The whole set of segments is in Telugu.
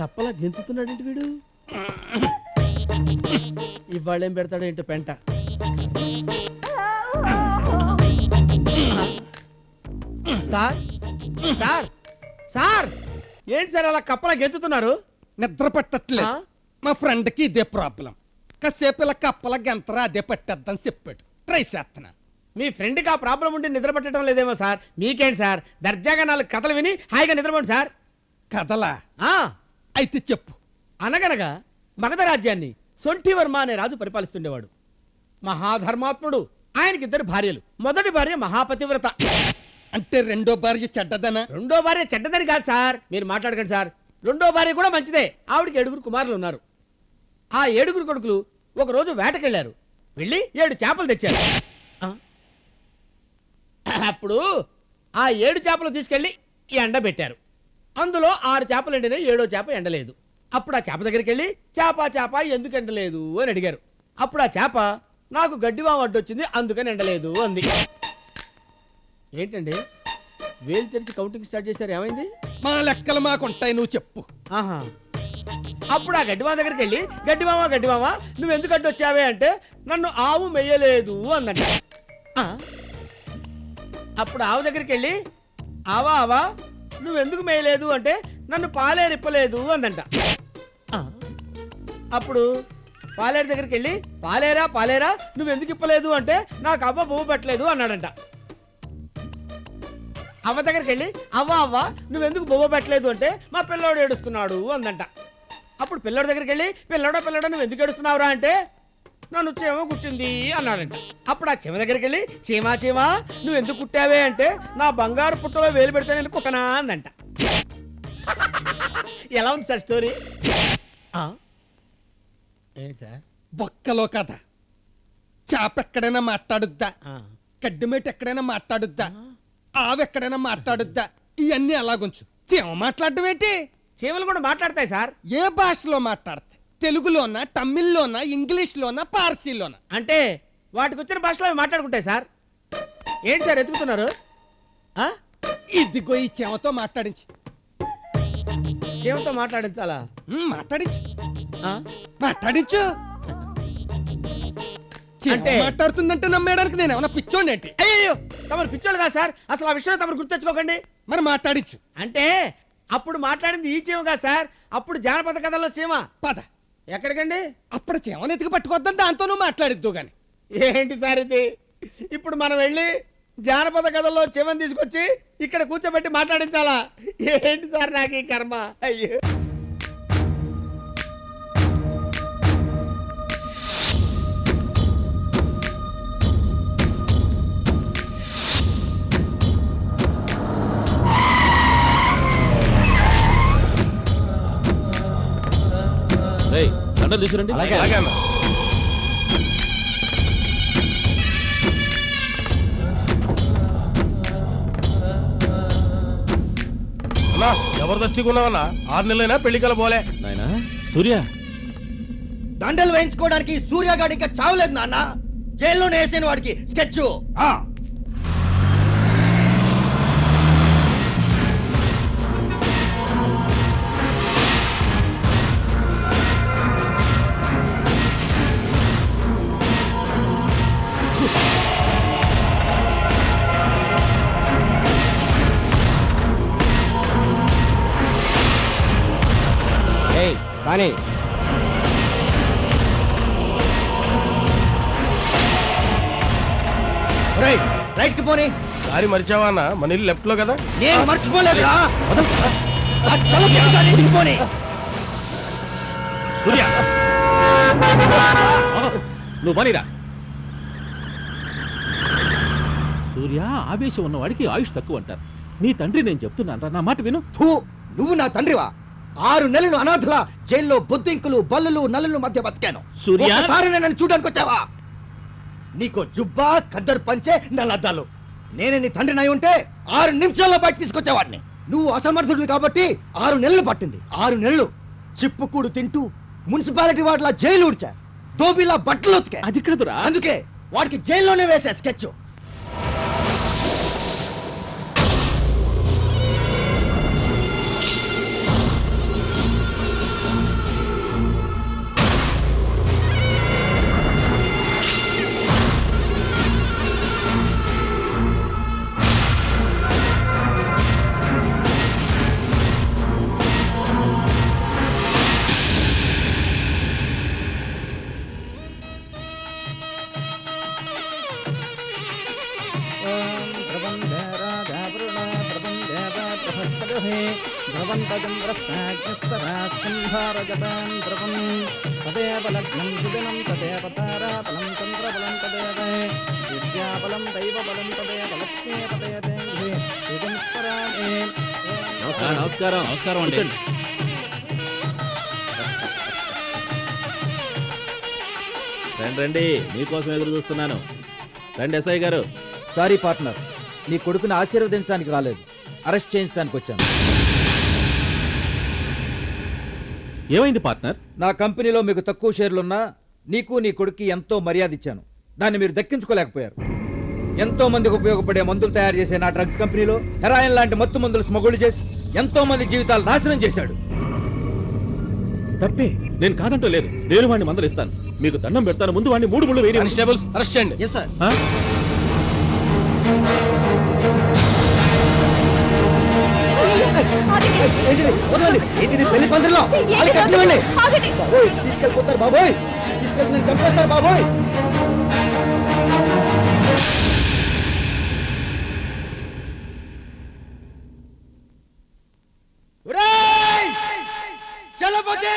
కప్పలా గెంతుతున్నాడేంటి వీడు? ఇవాళేం పెడతాడేంటో పెంట. సార్ సార్ సార్ ఏంటి సార్ అలా కప్పలా గెంతుతున్నారు? నిద్ర పట్టట్లేదు. మా ఫ్రెండ్ కి ఇదే ప్రాబ్లం. కాసేపు ఇలా కప్పల గంతరా అదే పట్టేద్దని చెప్పాడు. ట్రై చేస్తున్నా. మీ ఫ్రెండ్కి ఆ ప్రాబ్లం ఉండి నిద్ర పట్టడం లేదేమో సార్. మీకేంటి సార్, దర్జాగా 4 కథలు విని హాయిగా నిద్రపోండి సార్. కదలా అయితే చెప్పు. అనగనగా మగధ రాజ్యాన్ని సొంఠివర్మ అనే రాజు పరిపాలిస్తుండేవాడు. మహాధర్మాత్ముడు. ఆయనకి 2 భార్యలు. మొదటి భార్య మహాపతివ్రత. అంటే రెండో భార్య చెడ్డదనా? రెండో భార్య చెడ్డదని కాదు సార్, మీరు మాట్లాడకండి సార్. రెండో భార్య కూడా మంచిదే. ఆవిడికి 7 కుమారులు ఉన్నారు. ఆ 7 కొడుకులు ఒకరోజు వేటకెళ్లారు. వెళ్ళి 7 చేపలు తెచ్చారు. అప్పుడు ఆ 7 చేపలు తీసుకెళ్లి ఎండబెట్టారు. అందులో 6 చేపలు ఎండినాయి, 7వ చేప ఎండలేదు. అప్పుడు ఆ చేప దగ్గరికి వెళ్ళి చేప ఎందుకు ఎండలేదు అని అడిగారు. అప్పుడు ఆ చేప నాకు గడ్డివామ అడ్డొచ్చింది అందుకని ఎండలేదు అంది. ఏంటండి వేలు తెరిచి కౌంటింగ్ స్టార్ట్ చేశారు, ఏమైంది? మా లెక్కలు మాకుంటాయి, నువ్వు చెప్పు. ఆహా. అప్పుడు ఆ గడ్డివామ దగ్గరికి వెళ్ళి గడ్డివామ నువ్వు ఎందుకు అడ్డొచ్చావే అంటే నన్ను ఆవు మెయ్యలేదు అందంట. అప్పుడు ఆవు దగ్గరికి వెళ్ళి ఆవా నువ్వెందుకు మేయలేదు అంటే నన్ను పాలేరిప్పలేదు అందంట. అప్పుడు పాలేరు దగ్గరికి వెళ్ళి పాలేరా నువ్వెందుకు ఇప్పలేదు అంటే నాకు అవ్వ బొవ్వ పెట్టలేదు అన్నాడంట. అవ్వ దగ్గరికి వెళ్ళి అవ్వ నువ్వెందుకు బొవ్వ పెట్టలేదు అంటే మా పిల్లోడు ఏడుస్తున్నాడు అందంట. అప్పుడు పిల్లోడి దగ్గరికి వెళ్ళి పిల్లోడా నువ్వు ఎందుకు ఏడుస్తున్నావురా అంటే నన్ను చీమ కుట్టింది అన్నాడంట. అప్పుడు ఆ చీమ దగ్గరికి వెళ్ళి చీమా నువ్వు ఎందుకు కుట్టావే అంటే నా బంగారు పుట్టలో వేలు పెడితే నేను కుట్టనా అందంట. ఎలా ఉంది సార్ స్టోరీ? ఏంటి సార్? బొక్కలో కథ. చేప ఎక్కడైనా మాట్లాడుద్దా? గడ్డిమేట ఎక్కడైనా మాట్లాడుద్దా? ఆవు ఎక్కడైనా మాట్లాడుద్దా? ఇవన్నీ అలాగుంచు. చీమ మాట్లాడడం ఏంటి? చీమలు కూడా మాట్లాడతాయి సార్. ఏ భాషలో మాట్లాడతాయి? తెలుగులోనా, తమిళ్లోనా, ఇంగ్లీష్లోనా, పార్సీలోనా? అంటే వాటికి వచ్చిన భాషలో అవి మాట్లాడుకుంటాయి సార్. ఏంటి సార్ ఎత్తుకుతున్నారు? ఇదిగో ఈ చీమతో మాట్లాడించి. చీమతో మాట్లాడించాలా? మాట్లాడించు. అంటే మాట్లాడుతుందంటే నమ్మేయడానికి నేను ఏమన్నా పిచ్చోండి ఏంటి? అయ్యో తమరు పిచ్చోళ్ళు కాదు సార్. అసలు ఆ విషయం తమరు గుర్తెచ్చుకోకండి. మరి మాట్లాడించు. అంటే అప్పుడు మాట్లాడింది ఈ చీమ కాదు సార్, అప్పుడు జానపద కథల్లో చీమ. పద. ఎక్కడికండి? అప్పుడు చీమను ఎత్తుకు పట్టుకొద్దాం, దాంతో నువ్వు మాట్లాడిద్దు గాని. ఏంటి సార్ ఇది? ఇప్పుడు మనం వెళ్ళి జానపద కథల్లో చీమను తీసుకొచ్చి ఇక్కడ కూర్చోబెట్టి మాట్లాడించాలా? ఏంటి సార్ నాకు ఈ కర్మ? అయ్యో. తీసుకురండి. జబర్దస్తిగా ఉన్నావన్నా? 6 నెలలైనా పెళ్లికల పోలే. నాయనా సూర్య, దండలు వేయించుకోవడానికి సూర్యగాడి ఇంకా చావలేదు నాన్న. జైల్లోనే వేసిన వాడికి స్కెచ్. కానీ రైట్ కి పోనీ. దారి మరిచావా అన్న? మన ఇల్లు లెఫ్ట్ లో కదా. నేను మర్చిపోలేదురా. పోనీ సూర్య నువ్వు మనిరా. సూర్య, ఆవేశం ఉన్నవాడికి ఆయుష్ తక్కువ అంటారు. నీ తండ్రి నేను చెప్తున్నాను, నా మాట విను. నువ్వు నా తండ్రివా? 6 నెలలు అనాథల జైల్లో బొద్దింకులు, బల్లులు, నల్లుల మధ్య బతికాను. సూర్య, నన్ను చూడడానికి వచ్చావా? నీకో జుబ్బా, ఖద్దర్ పంచే, నల్లద్దాలు. నేనే నీ తండ్రిని అయి ఉంటే 6 నిమిషాల్లో బయట తీసుకొచ్చేవాడిని. నువ్వు అసమర్థుడివి కాబట్టి 6 నెలలు పట్టింది. 6 నెలలు చిప్పుకూడు తింటూ మున్సిపాలిటీ వాటిలా జైలు ఉడిచా, దోబిలా బట్టలు ఉతికా. అది కాదురా. అందుకే వాడికి జైల్లోనే వేసా స్కెచ్. ధ్రువంతచంద్రస్తాగ్నిస్తరాస్కంధారగతాం ధ్రువం తదేవ లగ్నం సుదినం తదేవ తారాబలం చంద్రబలం తదేవ విద్యాబలం దైవబలం తదేవ లక్ష్మీపతయతే యుగం స్మరామి. నమస్కారం నమస్కారం నమస్కారం అండి. రండి రండి, మీకోసం ఎదురు చూస్తున్నాను. రండి ఎస్ఐ గారు. సారీ పార్ట్నర్, నీ కొడుకుని ఆశీర్వదించడానికి రాలేదు, అరెస్ట్ చేయించడానికి వచ్చాను. ఏమైంది పార్ట్నర్? నా కంపెనీలో మీకు తక్కువ షేర్లున్నా నీకు నీ కొడుక్కి ఎంతో మర్యాద ఇచ్చాను. దాన్ని మీరు దక్కించుకోలేకపోయారు. ఎంతో మందికి ఉపయోగపడే మందులు తయారు చేసే నా డ్రగ్స్ కంపెనీలో హెరాయిన్ లాంటి మత్తు మందులు స్మగుళ్ళు చేసి ఎంతో మంది జీవితాలు నాశనం చేశాడు. తప్పే, నేను కాదంటూ లేదు. నేను వాడిని మందలు ఇస్తాను, మీకు దండం పెడతాను. ముందు వాడిని 3 ముళ్ళు వేయండి. కానిస్టేబుల్స్ అరెస్ట్ చేయండి. Yes sir. ఆ? ఏంటిది పెళ్లి పందిరిలో వాళ్ళు కట్టివ్వండి. బాబోయ్ తీసుకెళ్ళిపోతారు బాబోయ్, తీసుకెళ్ళి నేను చంపేస్తారు బాబోయ్. ఒరేయ్! చలపతి!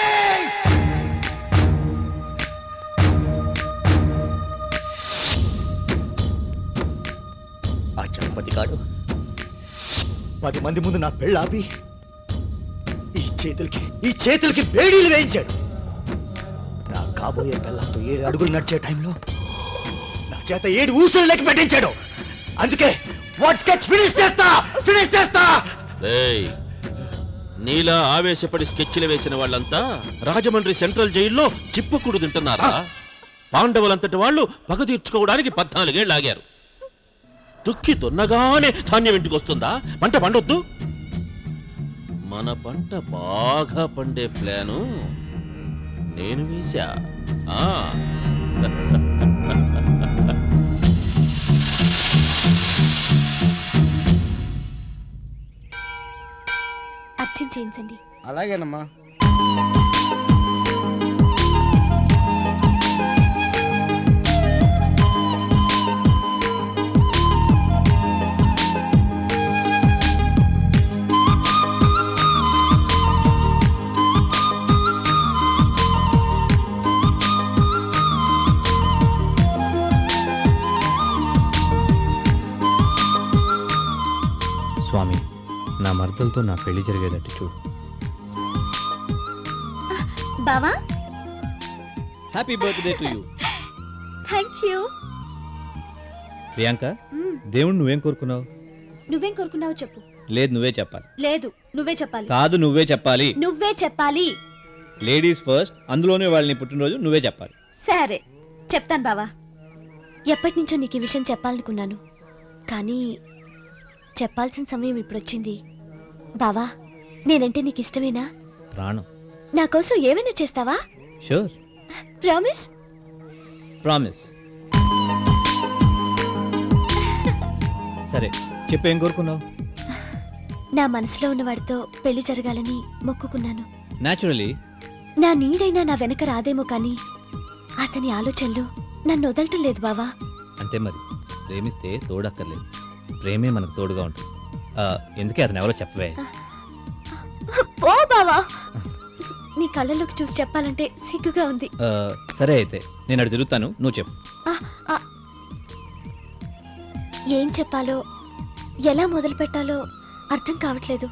ఆ చలపతి గాడు 10 మంది ముందు నా పెళ్ళి ఆపి ఈ చేతులకి వేడీలు వేయించాడు. నా కాబోయే పెళ్ళంతో 7 అడుగులు నడిచే టైంలో నా చేత 7 ఊసులు లెక్క పెట్టించాడు. అందుకే వాట్ స్కెచ్ ఫినిష్ చేస్తా. ఏయ్, నీలా ఆవేశపడి స్కెచ్లు వేసిన వాళ్ళంతా రాజమండ్రి సెంట్రల్ జైల్లో చిప్పకూడు తింటున్నారా? పాండవులంతటి వాళ్ళు పగ తీర్చుకోవడానికి 14 ఏళ్ళు ఆగారు. దుక్కి దున్నగానే ధాన్యం ఇంటికి వస్తుందా? పంట పండొద్దు. మన పంట బాగా పండే ప్లాను నేను వేశా. ఆ అర్చన చేయించండి. అలాగేనమ్మా. స్వామి, నా మరదలతో నా పెళ్లి జరిగేటట్టు చూడు. బావా, happy birthday to you. Thank you. Priyanka, దేవుడు నువ్వేం కోరుకున్నావు? నువ్వేం కోరుకున్నావో చెప్పు. లేదు, నువ్వే చెప్పాలి. లేదు, నువ్వే చెప్పాలి. కాదు, నువ్వే చెప్పాలి. నువ్వే చెప్పాలి. లేడీస్ ఫస్ట్, అందులోనే వాళ్ళని పుట్టినరోజు నువ్వే చెప్పాలి. సరే, చెప్తాను బావా. ఎప్పటి నుంచో నీకు ఈ విషయం చెప్పాలనుకున్నాను, కానీ చెప్పాల్సిన సమయం ఇప్పుడొచ్చింది. బావా, నేనంటే నీకు ఇష్టమేనా? ప్రాణం. నా కోసం ఏమైనా చేస్తావా? షూర్. ప్రామిస్? ప్రామిస్. సరే చెప్పు, ఏం కోరుకున్నావు? నా మనసులో ఉన్నవాడితో పెళ్లి జరగాలని మొక్కుకున్నాను. న్యాచురలీ. నా నీడైనా నా వెనక రాదేమో కానీ అతని ఆలోచనలు నన్ను వదలటం లేదు బావా. అంటే మరి ప్రేమిస్తే తోడక్కర్లేదు, ప్రేమే మనకు తోడుగా ఉంటుంది. ఎందుకే అతను ఎవరో చెప్పవే. ఓ బావా, నీ కళ్ళలోకి చూసి చెప్పాలంటే సిగ్గుగా ఉంది. సరే అయితే నేను అటు తిరుగుతాను, నువ్వు చెప్పు. ఆ, ఆ. ఏం చెప్పాలో, ఎలా మొదలు పెట్టాలో అర్థం కావట్లేదు.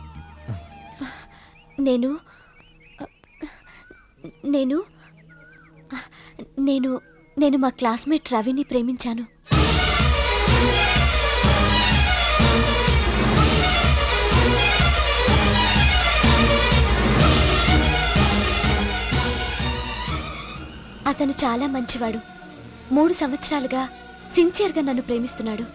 నేను నేను నేను నేను మా క్లాస్మేట్ రవిని ప్రేమించాను. అతను చాలా మంచివాడు. 3 సంవత్సరాలుగా సిన్సియర్గా నన్ను ప్రేమిస్తున్నాడు.